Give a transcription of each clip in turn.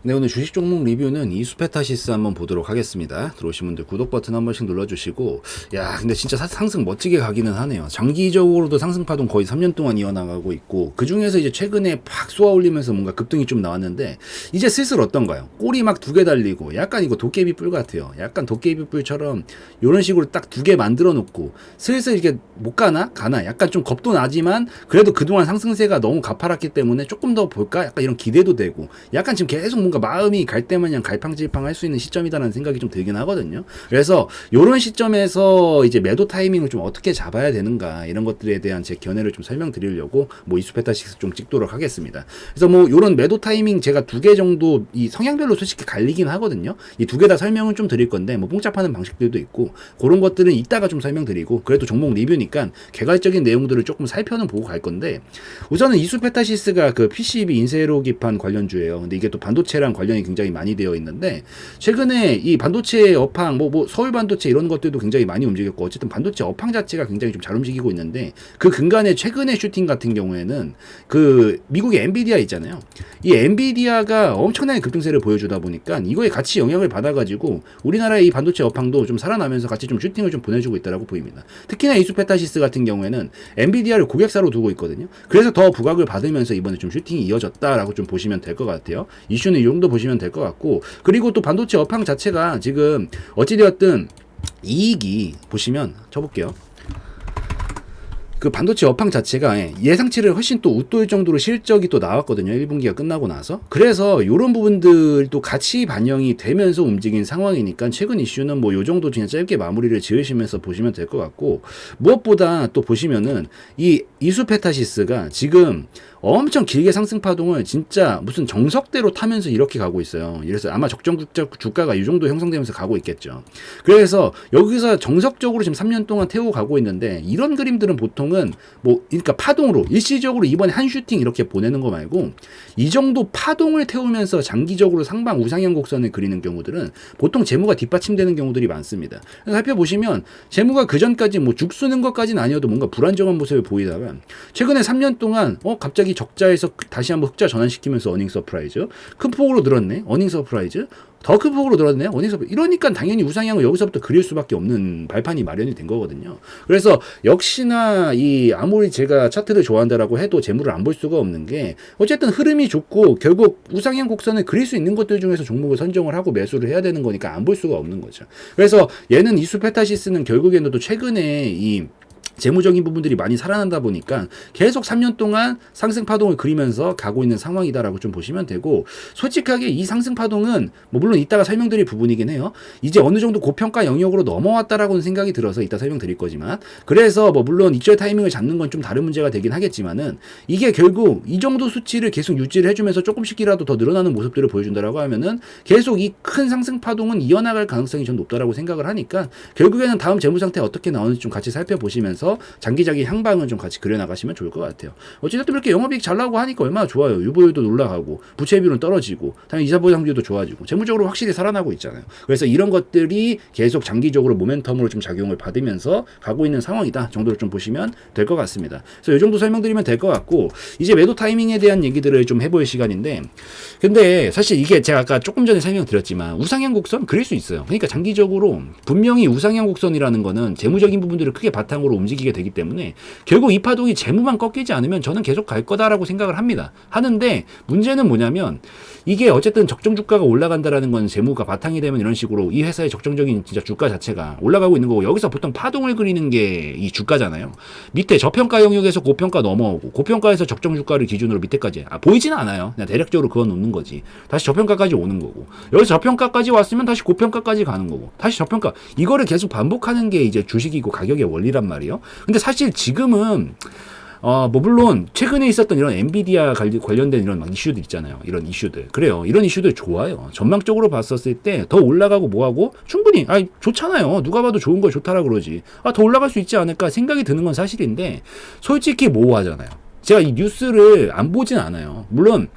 네, 오늘 주식 종목 리뷰는 이수페타시스 한번 보도록 하겠습니다. 들어오신 분들 구독 버튼 한 번씩 눌러주시고, 야, 근데 진짜 상승 멋지게 가기는 하네요. 장기적으로도 상승 파동 거의 3년 동안 이어나가고 있고, 그 중에서 이제 최근에 팍 쏘아 올리면서 뭔가 급등이 좀 나왔는데, 이제 슬슬 어떤가요? 꼬리 막 두 개 달리고, 약간 이거 도깨비 뿔 같아요. 약간 도깨비 뿔처럼 이런 식으로 딱 두 개 만들어 놓고, 슬슬 이렇게 못 가나? 가나? 약간 좀 겁도 나지만, 그래도 그동안 상승세가 너무 가파랐기 때문에 조금 더 볼까? 약간 이런 기대도 되고, 약간 지금 계속 뭔가 마음이 갈대마냥 갈팡질팡 할 수 있는 시점이다라는 생각이 좀 들긴 하거든요. 그래서 이런 시점에서 이제 매도 타이밍을 좀 어떻게 잡아야 되는가 이런 것들에 대한 제 견해를 좀 설명드리려고 뭐 이수페타시스 좀 찍도록 하겠습니다. 그래서 뭐 이런 매도 타이밍 제가 두 개 정도 이 성향별로 솔직히 갈리긴 하거든요. 이 두 개 다 설명은 좀 드릴 건데 뭐 봉잡하는 방식들도 있고 그런 것들은 이따가 좀 설명드리고 그래도 종목 리뷰니까 개괄적인 내용들을 조금 살펴는 보고 갈 건데 우선은 이수페타시스가 그 PCB 인쇄로 기판 관련주예요. 근데 이게 또 반도체랑 관련이 굉장히 많이 되어 있는데 최근에 이 반도체 업황 뭐 서울 반도체 이런 것들도 굉장히 많이 움직였고 어쨌든 반도체 업황 자체가 굉장히 좀 잘 움직이고 있는데 그 근간에 최근의 슈팅 같은 경우에는 그 미국의 엔비디아 있잖아요. 이 엔비디아가 엄청나게 급등세를 보여주다 보니까 이거에 같이 영향을 받아가지고 우리나라의 이 반도체 업황도 좀 살아나면서 같이 좀 슈팅을 좀 보내주고 있다라고 보입니다. 특히나 이수페타시스 같은 경우에는 엔비디아를 고객사로 두고 있거든요. 그래서 더 부각을 받으면서 이번에 좀 슈팅이 이어졌다라고 좀 보시면 될 것 같아요. 이슈는 이 정도 보시면 될 것 같고 그리고 또 반도체 업황 자체가 지금 어찌되었든 이익이 보시면 쳐볼게요. 그 반도체 업황 자체가 예상치를 훨씬 또 웃돌 정도로 실적이 또 나왔거든요. 1분기가 끝나고 나서. 그래서 이런 부분들도 같이 반영이 되면서 움직인 상황이니까 최근 이슈는 뭐 요 정도 그냥 짧게 마무리를 지으시면서 보시면 될 것 같고 무엇보다 또 보시면은 이 이수페타시스가 지금 엄청 길게 상승 파동을 진짜 무슨 정석대로 타면서 이렇게 가고 있어요. 그래서 아마 적정 주가가 이 정도 형성되면서 가고 있겠죠. 그래서 여기서 정석적으로 지금 3년 동안 태우고 가고 있는데 이런 그림들은 보통은 뭐 그러니까 파동으로 일시적으로 이번에 한 슈팅 이렇게 보내는 거 말고 이 정도 파동을 태우면서 장기적으로 상방 우상향 곡선을 그리는 경우들은 보통 재무가 뒷받침되는 경우들이 많습니다. 그래서 살펴보시면 재무가 그 전까지 뭐 죽쓰는 것까지는 아니어도 뭔가 불안정한 모습을 보이다가 최근에 3년 동안 갑자기 적자에서 다시 한번 흑자 전환시키면서 어닝 서프라이즈 큰 폭으로 늘었네. 어닝 서프라이즈 더 큰 폭으로 늘었네. 어닝 서프라이즈 이러니까 당연히 우상향을 여기서부터 그릴 수밖에 없는 발판이 마련이 된 거거든요. 그래서 역시나 이 아무리 제가 차트를 좋아한다라고 해도 재무를 안 볼 수가 없는 게 어쨌든 흐름이 좋고 결국 우상향 곡선을 그릴 수 있는 것들 중에서 종목을 선정을 하고 매수를 해야 되는 거니까 안 볼 수가 없는 거죠. 그래서 얘는 이수페타시스는 결국에는 또 최근에 이 재무적인 부분들이 많이 살아난다 보니까 계속 3년 동안 상승 파동을 그리면서 가고 있는 상황이다라고 좀 보시면 되고 솔직하게 이 상승 파동은 뭐 물론 이따가 설명드릴 부분이긴 해요. 이제 어느 정도 고평가 영역으로 넘어왔다라고는 생각이 들어서 이따 설명드릴 거지만 그래서 뭐 물론 이철 타이밍을 잡는 건 좀 다른 문제가 되긴 하겠지만은 이게 결국 이 정도 수치를 계속 유지를 해주면서 조금씩이라도 더 늘어나는 모습들을 보여준다라고 하면은 계속 이 큰 상승 파동은 이어나갈 가능성이 좀 높다라고 생각을 하니까 결국에는 다음 재무 상태 어떻게 나오는지 좀 같이 살펴보시면서 장기적인 향방은 좀 같이 그려나가시면 좋을 것 같아요. 어쨌든 이렇게 영업이익 잘 나오고 하니까 얼마나 좋아요. 유보율도 올라가고 부채비율은 떨어지고 당연히 이자보유 확률도 좋아지고 재무적으로 확실히 살아나고 있잖아요. 그래서 이런 것들이 계속 장기적으로 모멘텀으로 좀 작용을 받으면서 가고 있는 상황이다 정도로 좀 보시면 될 것 같습니다. 그래서 이 정도 설명드리면 될 것 같고 이제 매도 타이밍에 대한 얘기들을 좀 해볼 시간인데 근데 사실 이게 제가 아까 조금 전에 설명드렸지만 우상향 곡선 그릴 수 있어요. 그러니까 장기적으로 분명히 우상향 곡선이라는 거는 재무적인 부분들을 크게 바탕으로 움직이게 되기 때문에 결국 이 파동이 재무만 꺾이지 않으면 저는 계속 갈 거다라고 생각을 합니다. 하는데 문제는 뭐냐면 이게 어쨌든 적정 주가가 올라간다라는 건 재무가 바탕이 되면 이런 식으로 이 회사의 적정적인 진짜 주가 자체가 올라가고 있는 거고 여기서 보통 파동을 그리는 게 이 주가잖아요. 밑에 저평가 영역에서 고평가 넘어오고 고평가에서 적정 주가를 기준으로 밑에까지 보이지는 않아요. 그냥 대략적으로 그건 놓는 거지. 다시 저평가까지 오는 거고 여기서 저평가까지 왔으면 다시 고평가까지 가는 거고 다시 저평가 이거를 계속 반복하는 게 이제 주식이고 가격의 원리란 말이에요. 근데 사실 지금은 뭐 물론 최근에 있었던 이런 엔비디아 관련된 이런 막 이슈들 있잖아요. 이런 이슈들. 그래요. 이런 이슈들 좋아요. 전망적으로 봤었을 때 더 올라가고 뭐하고 충분히 좋잖아요. 누가 봐도 좋은 거 좋다라 그러지. 더 올라갈 수 있지 않을까 생각이 드는 건 사실인데 솔직히 모호하잖아요. 제가 이 뉴스를 안 보진 않아요. 물론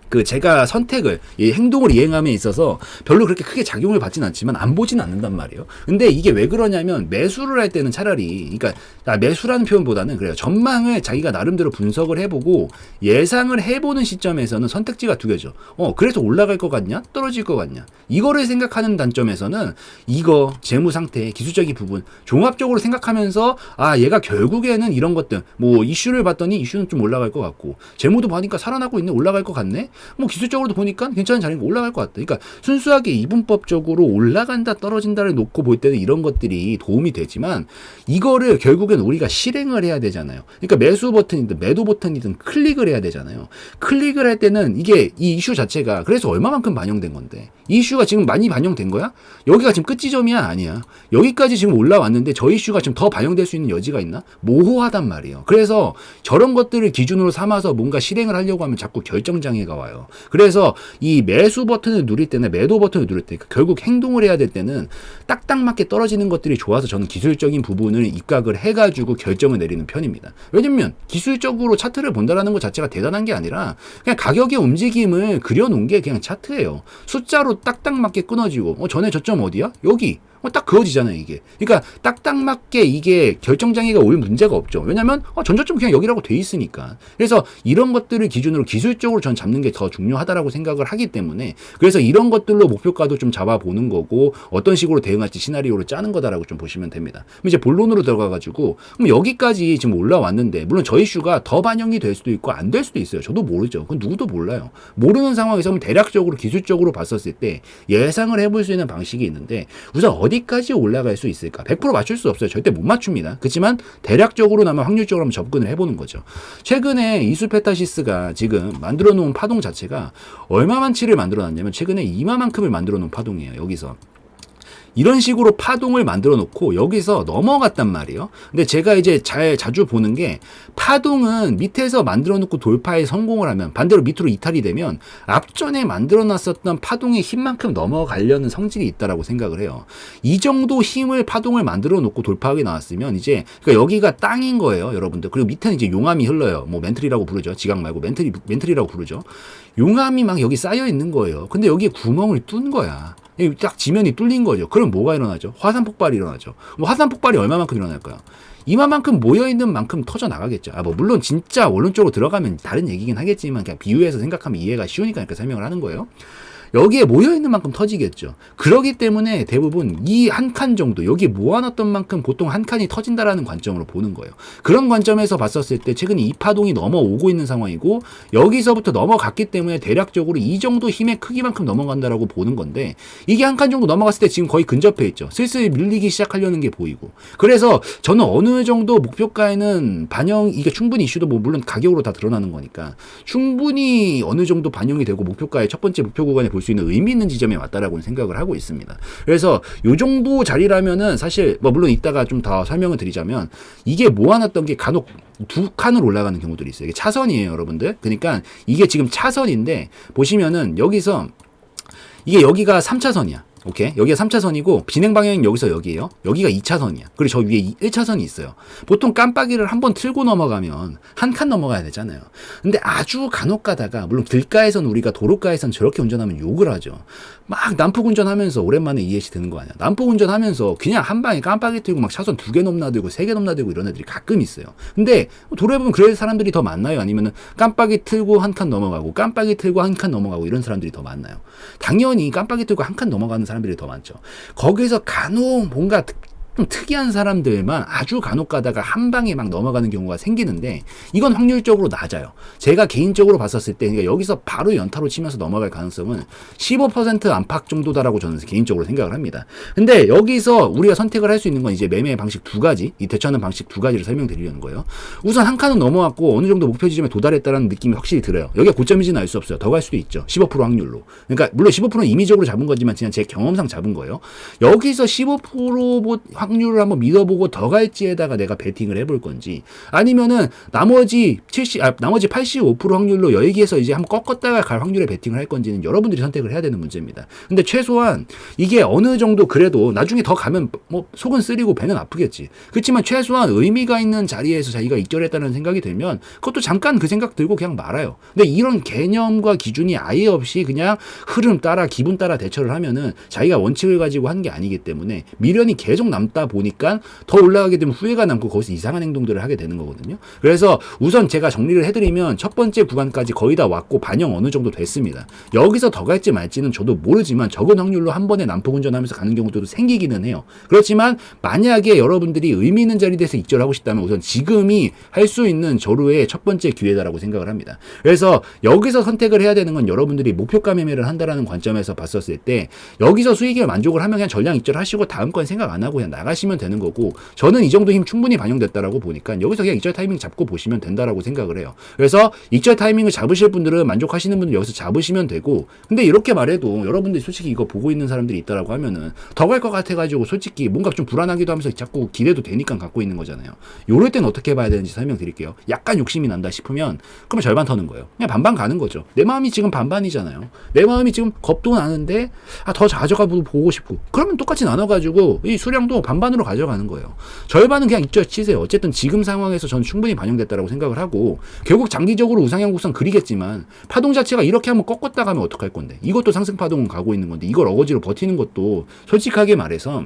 그 제가 선택을 이 행동을 이행함에 있어서 별로 그렇게 크게 작용을 받진 않지만 안 보진 않는단 말이에요. 근데 이게 왜 그러냐면 매수를 할 때는 차라리 그러니까 매수라는 표현보다는 그래요. 전망을 자기가 나름대로 분석을 해보고 예상을 해보는 시점에서는 선택지가 두 개죠. 그래서 올라갈 것 같냐 떨어질 것 같냐 이거를 생각하는 단점에서는 이거 재무 상태 기술적인 부분 종합적으로 생각하면서 얘가 결국에는 이런 것들 뭐 이슈를 봤더니 이슈는 좀 올라갈 것 같고 재무도 보니까 살아나고 있네 올라갈 것 같네 뭐 기술적으로도 보니까 괜찮은 자리인 거 올라갈 것 같다. 그러니까 순수하게 이분법적으로 올라간다 떨어진다를 놓고 볼 때는 이런 것들이 도움이 되지만 이거를 결국엔 우리가 실행을 해야 되잖아요. 그러니까 매수 버튼이든 매도 버튼이든 클릭을 해야 되잖아요. 클릭을 할 때는 이게 이 이슈 자체가 그래서 얼마만큼 반영된 건데 이 이슈가 지금 많이 반영된 거야? 여기가 지금 끝 지점이야? 아니야. 여기까지 지금 올라왔는데 저 이슈가 지금 더 반영될 수 있는 여지가 있나? 모호하단 말이에요. 그래서 저런 것들을 기준으로 삼아서 뭔가 실행을 하려고 하면 자꾸 결정장애가 와요. 그래서 이 매수 버튼을 누릴 때나 매도 버튼을 누릴 때 결국 행동을 해야 될 때는 딱딱 맞게 떨어지는 것들이 좋아서 저는 기술적인 부분을 입각을 해가지고 결정을 내리는 편입니다. 왜냐면 기술적으로 차트를 본다라는 것 자체가 대단한 게 아니라 그냥 가격의 움직임을 그려놓은 게 그냥 차트예요. 숫자로 딱딱 맞게 끊어지고 전에 저점 어디야? 여기. 딱 그어지잖아요, 이게. 그러니까 딱딱 맞게 이게 결정장애가 올 문제가 없죠. 왜냐면 전저점 그냥 여기라고 돼 있으니까. 그래서 이런 것들을 기준으로 기술적으로 전 잡는 게 더 중요하다라고 생각을 하기 때문에 그래서 이런 것들로 목표가도 좀 잡아보는 거고 어떤 식으로 대응할지 시나리오를 짜는 거다라고 좀 보시면 됩니다. 그럼 이제 본론으로 들어가가지고 그럼 여기까지 지금 올라왔는데 물론 저 이슈가 더 반영이 될 수도 있고 안 될 수도 있어요. 저도 모르죠. 그건 누구도 몰라요. 모르는 상황에서 대략적으로 기술적으로 봤었을 때 예상을 해볼 수 있는 방식이 있는데 우선 어디까지 올라갈 수 있을까? 100% 맞출 수 없어요. 절대 못 맞춥니다. 그렇지만 대략적으로나마 확률적으로 한번 접근을 해보는 거죠. 최근에 이수페타시스가 지금 만들어 놓은 파동 자체가 얼마만치를 만들어 놨냐면 최근에 이마만큼을 만들어 놓은 파동이에요. 여기서. 이런 식으로 파동을 만들어 놓고 여기서 넘어갔단 말이에요. 근데 제가 이제 자주 보는 게 파동은 밑에서 만들어 놓고 돌파에 성공을 하면 반대로 밑으로 이탈이 되면 앞전에 만들어 놨었던 파동의 힘만큼 넘어가려는 성질이 있다라고 생각을 해요. 이 정도 힘을 파동을 만들어 놓고 돌파하게 나왔으면 이제 그러니까 여기가 땅인 거예요, 여러분들. 그리고 밑에는 이제 용암이 흘러요. 뭐 멘틀이라고 부르죠. 지각 말고 멘틀이라고 부르죠. 용암이 막 여기 쌓여 있는 거예요. 근데 여기에 구멍을 뚫은 거야. 딱 지면이 뚫린 거죠. 그럼 뭐가 일어나죠? 화산 폭발이 일어나죠. 뭐 화산 폭발이 얼마만큼 일어날까요? 이마만큼 모여있는 만큼 터져 나가겠죠. 뭐 물론 진짜 원론적으로 들어가면 다른 얘기긴 하겠지만 그냥 비유해서 생각하면 이해가 쉬우니까 이렇게 설명을 하는 거예요. 여기에 모여있는 만큼 터지겠죠. 그러기 때문에 대부분 이 한 칸 정도 여기 모아놨던 만큼 보통 한 칸이 터진다라는 관점으로 보는 거예요. 그런 관점에서 봤었을 때 최근에 이 파동이 넘어오고 있는 상황이고 여기서부터 넘어갔기 때문에 대략적으로 이 정도 힘의 크기만큼 넘어간다라고 보는 건데 이게 한 칸 정도 넘어갔을 때 지금 거의 근접해 있죠. 슬슬 밀리기 시작하려는 게 보이고 그래서 저는 어느 정도 목표가에는 이게 충분히 이슈도 뭐 물론 가격으로 다 드러나는 거니까 충분히 어느 정도 반영이 되고 목표가의 첫 번째 목표 구간에 볼 수 있는 의미 있는 지점에 왔다라고 생각을 하고 있습니다. 그래서 요 정도 자리라면은 사실 뭐 물론 이따가 좀 더 설명을 드리자면 이게 모아놨던 게 간혹 두 칸으로 올라가는 경우들이 있어요. 이게 차선이에요, 여러분들. 그러니까 이게 지금 차선인데 보시면은 여기서 이게 여기가 3차선이야. 오케이. 여기가 3차선이고 진행 방향은 여기서 여기예요. 여기가 2차선이야. 그리고 저 위에 1차선이 있어요. 보통 깜빡이를 한번 틀고 넘어가면 한 칸 넘어가야 되잖아요. 근데 아주 간혹 가다가 물론 길가에선 우리가 도로가에선 저렇게 운전하면 욕을 하죠. 막 난폭 운전하면서 오랜만에 이해시 드는 거 아니야. 난폭 운전하면서 그냥 한 방에 깜빡이 틀고 막 차선 2개 넘나들고 3개 넘나들고 이런 애들이 가끔 있어요. 근데 도로에 보면 그럴 사람들이 더 많나요? 아니면은 깜빡이 틀고 한 칸 넘어가고 깜빡이 틀고 한 칸 넘어가고 이런 사람들이 더 많나요? 당연히 깜빡이 틀고 한 칸 넘어가는 사람들이 더 많죠. 거기서 간혹 뭔가 좀 특이한 사람들만 아주 간혹 가다가 한 방에 막 넘어가는 경우가 생기는데 이건 확률적으로 낮아요. 제가 개인적으로 봤었을 때 그러니까 여기서 바로 연타로 치면서 넘어갈 가능성은 15% 안팎 정도다라고 저는 개인적으로 생각을 합니다. 근데 여기서 우리가 선택을 할 수 있는 건 이제 매매 방식 두 가지, 이 대처하는 방식 두 가지를 설명드리려는 거예요. 우선 한 칸은 넘어왔고 어느 정도 목표 지점에 도달했다는 느낌이 확실히 들어요. 여기가 고점인지는 알 수 없어요. 더 갈 수도 있죠. 15% 확률로. 그러니까 물론 15%는 임의적으로 잡은 거지만 그냥 제 경험상 잡은 거예요. 여기서 15% 확률을 한번 믿어보고 더 갈지에다가 내가 베팅을 해볼 건지, 아니면은 나머지 85% 확률로 여기에서 이제 한번 꺾었다가 갈 확률에 베팅을 할 건지는 여러분들이 선택을 해야 되는 문제입니다. 근데 최소한 이게 어느 정도 그래도 나중에 더 가면 뭐 속은 쓰리고 배는 아프겠지. 그렇지만 최소한 의미가 있는 자리에서 자기가 익절했다는 생각이 들면 그것도 잠깐 그 생각 들고 그냥 말아요. 근데 이런 개념과 기준이 아예 없이 그냥 흐름 따라 기분 따라 대처를 하면은 자기가 원칙을 가지고 한 게 아니기 때문에 미련이 계속 남다 보니까 더 올라가게 되면 후회가 남고 거기서 이상한 행동들을 하게 되는 거거든요. 그래서 우선 제가 정리를 해드리면 첫 번째 구간까지 거의 다 왔고 반영 어느 정도 됐습니다. 여기서 더 갈지 말지는 저도 모르지만 적은 확률로 한 번에 난폭 운전하면서 가는 경우도 생기기는 해요. 그렇지만 만약에 여러분들이 의미 있는 자리에 대해서 익절하고 싶다면 우선 지금이 할 수 있는 저로의 첫 번째 기회다라고 생각을 합니다. 그래서 여기서 선택을 해야 되는 건 여러분들이 목표가 매매를 한다라는 관점에서 봤었을 때 여기서 수익에 만족을 하면 그냥 전량 익절하시고 다음 건 생각 안 하고 그냥 나가시면 되는 거고, 저는 이 정도 힘 충분히 반영됐다라고 보니까 여기서 그냥 익절 타이밍 잡고 보시면 된다라고 생각을 해요. 그래서 익절 타이밍을 잡으실 분들은 만족하시는 분들 여기서 잡으시면 되고, 근데 이렇게 말해도 여러분들이 솔직히 이거 보고 있는 사람들이 있다라고 하면은 더 갈 것 같아가지고 솔직히 뭔가 좀 불안하기도 하면서 자꾸 기대도 되니까 갖고 있는 거잖아요. 요럴 땐 어떻게 봐야 되는지 설명드릴게요. 약간 욕심이 난다 싶으면 그러면 절반 터는 거예요. 그냥 반반 가는 거죠. 내 마음이 지금 반반이잖아요. 내 마음이 지금 겁도 나는데 더 가져가 보고 싶고, 그러면 똑같이 나눠가지고 이 수량도 반반으로 가져가는 거예요. 절반은 그냥 익절 치세요. 어쨌든 지금 상황에서 저는 충분히 반영됐다라고 생각을 하고, 결국 장기적으로 우상향 곡선 그리겠지만 파동 자체가 이렇게 한번 꺾었다 가면 어떡할 건데, 이것도 상승 파동은 가고 있는 건데 이걸 어거지로 버티는 것도 솔직하게 말해서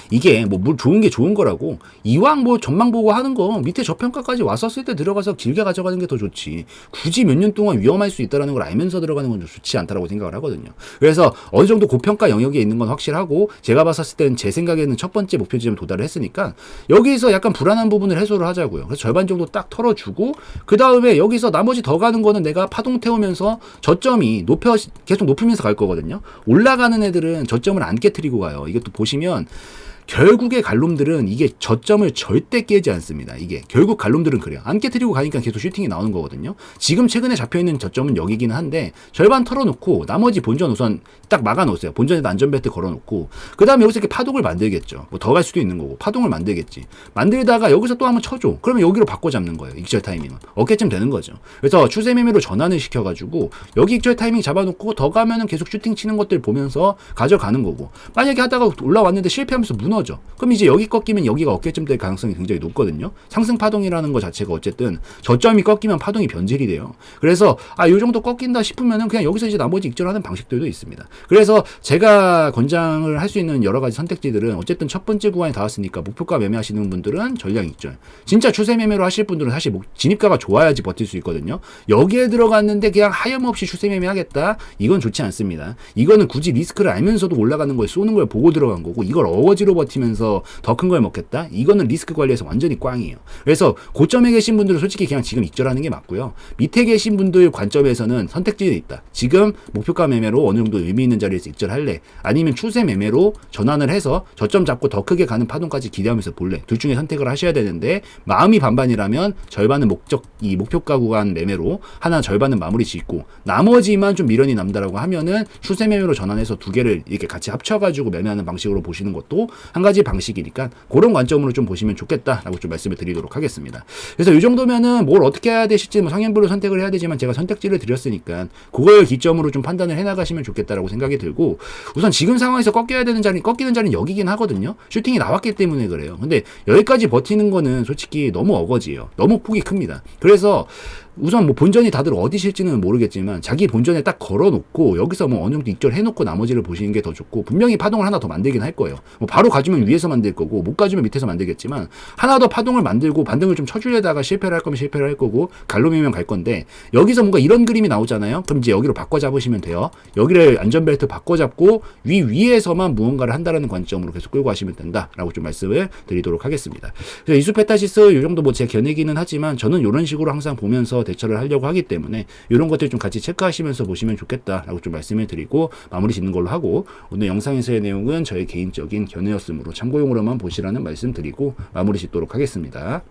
이게 뭐 물 좋은 게 좋은 거라고, 이왕 뭐 전망 보고 하는 거 밑에 저평가까지 왔었을 때 들어가서 길게 가져가는 게 더 좋지, 굳이 몇 년 동안 위험할 수 있다는 걸 알면서 들어가는 건 좀 좋지 않다라고 생각을 하거든요. 그래서 어느 정도 고평가 영역에 있는 건 확실하고, 제가 봤었을 때는 제 생각에는 첫 번째 목표 지점 도달을 했으니까 여기서 약간 불안한 부분을 해소를 하자고요. 그래서 절반 정도 딱 털어주고, 그 다음에 여기서 나머지 더 가는 거는 내가 파동 태우면서 저점이 계속 높으면서 갈 거거든요. 올라가는 애들은 저점을 안 깨트리고 가요. 이것도 보시면 결국에 갈놈들은 이게 저점을 절대 깨지 않습니다. 이게 결국 갈놈들은 그래요. 안 깨트리고 가니까 계속 슈팅이 나오는 거거든요. 지금 최근에 잡혀있는 저점은 여기기는 한데 절반 털어놓고 나머지 본전 우선 딱 막아놓으세요. 본전에다 안전벨트 걸어놓고, 그 다음에 여기서 이렇게 파동을 만들겠죠. 뭐 더 갈 수도 있는 거고 파동을 만들겠지. 만들다가 여기서 또 한번 쳐줘. 그러면 여기로 바꿔 잡는 거예요. 익절 타이밍은 어깨쯤 되는 거죠. 그래서 추세 매매로 전환을 시켜가지고 여기 익절 타이밍 잡아놓고 더 가면은 계속 슈팅 치는 것들 보면서 가져가는 거고, 만약에 하다가 올라왔는데 실패하면서 무너져. 그럼 이제 여기 꺾이면 여기가 어깨쯤 될 가능성이 굉장히 높거든요. 상승 파동이라는 거 자체가 어쨌든 저점이 꺾이면 파동이 변질이 돼요. 그래서 요 정도 꺾인다 싶으면은 그냥 여기서 이제 나머지 익절하는 방식들도 있습니다. 그래서 제가 권장을 할 수 있는 여러 가지 선택지들은 어쨌든 첫 번째 구간에 닿았으니까 목표가 매매하시는 분들은 전량 익절. 진짜 추세 매매로 하실 분들은 사실 진입가가 좋아야지 버틸 수 있거든요. 여기에 들어갔는데 그냥 하염없이 추세 매매하겠다, 이건 좋지 않습니다. 이거는 굳이 리스크를 알면서도 올라가는 걸 쏘는 걸 보고 들어간 거고, 이걸 어거지로 버티면서 더 큰 걸 먹겠다, 이거는 리스크 관리에서 완전히 꽝이에요. 그래서 고점에 계신 분들은 솔직히 그냥 지금 익절하는 게 맞고요. 밑에 계신 분들 관점에서는 선택지는 있다. 지금 목표가 매매로 어느 정도 의미 있는 자리에서 익절할래, 아니면 추세 매매로 전환을 해서 저점 잡고 더 크게 가는 파동까지 기대하면서 볼래, 둘 중에 선택을 하셔야 되는데, 마음이 반반이라면 절반은 목표가 구간 매매로, 하나 절반은 마무리 짓고 나머지만 좀 미련이 남다라고 하면은 추세 매매로 전환해서 두 개를 이렇게 같이 합쳐가지고 매매하는 방식으로 보시는 것도 한 가지 방식이니까 그런 관점으로 좀 보시면 좋겠다라고 좀 말씀을 드리도록 하겠습니다. 그래서 이 정도면은 뭘 어떻게 해야 되실지 성향별로 선택을 해야 되지만 제가 선택지를 드렸으니까 그걸 기점으로 좀 판단을 해나가시면 좋겠다라고 생각이 들고, 우선 지금 상황에서 꺾이는 자리는 여기긴 하거든요. 슈팅이 나왔기 때문에 그래요. 근데 여기까지 버티는 거는 솔직히 너무 어거지예요. 너무 폭이 큽니다. 그래서 우선 뭐 본전이 다들 어디실지는 모르겠지만 자기 본전에 딱 걸어놓고 여기서 뭐 어느 정도 익절해놓고 나머지를 보시는 게 더 좋고, 분명히 파동을 하나 더 만들긴 할 거예요. 뭐 바로 가주면 위에서 만들 거고 못 가주면 밑에서 만들겠지만 하나 더 파동을 만들고 반등을 좀 쳐주려다가 실패를 할 거면 실패를 할 거고 갈로미면 갈 건데, 여기서 뭔가 이런 그림이 나오잖아요. 그럼 이제 여기로 바꿔 잡으시면 돼요. 여기를 안전벨트 바꿔 잡고 위에서만 무언가를 한다라는 관점으로 계속 끌고 가시면 된다라고 좀 말씀을 드리도록 하겠습니다. 그래서 이수페타시스 이 정도 뭐 제 견해기는 하지만 저는 이런 식으로 항상 보면서 대처를 하려고 하기 때문에 이런 것들 좀 같이 체크하시면서 보시면 좋겠다라고 좀 말씀을 드리고 마무리 짓는 걸로 하고, 오늘 영상에서의 내용은 저의 개인적인 견해였으므로 참고용으로만 보시라는 말씀 드리고 마무리 짓도록 하겠습니다.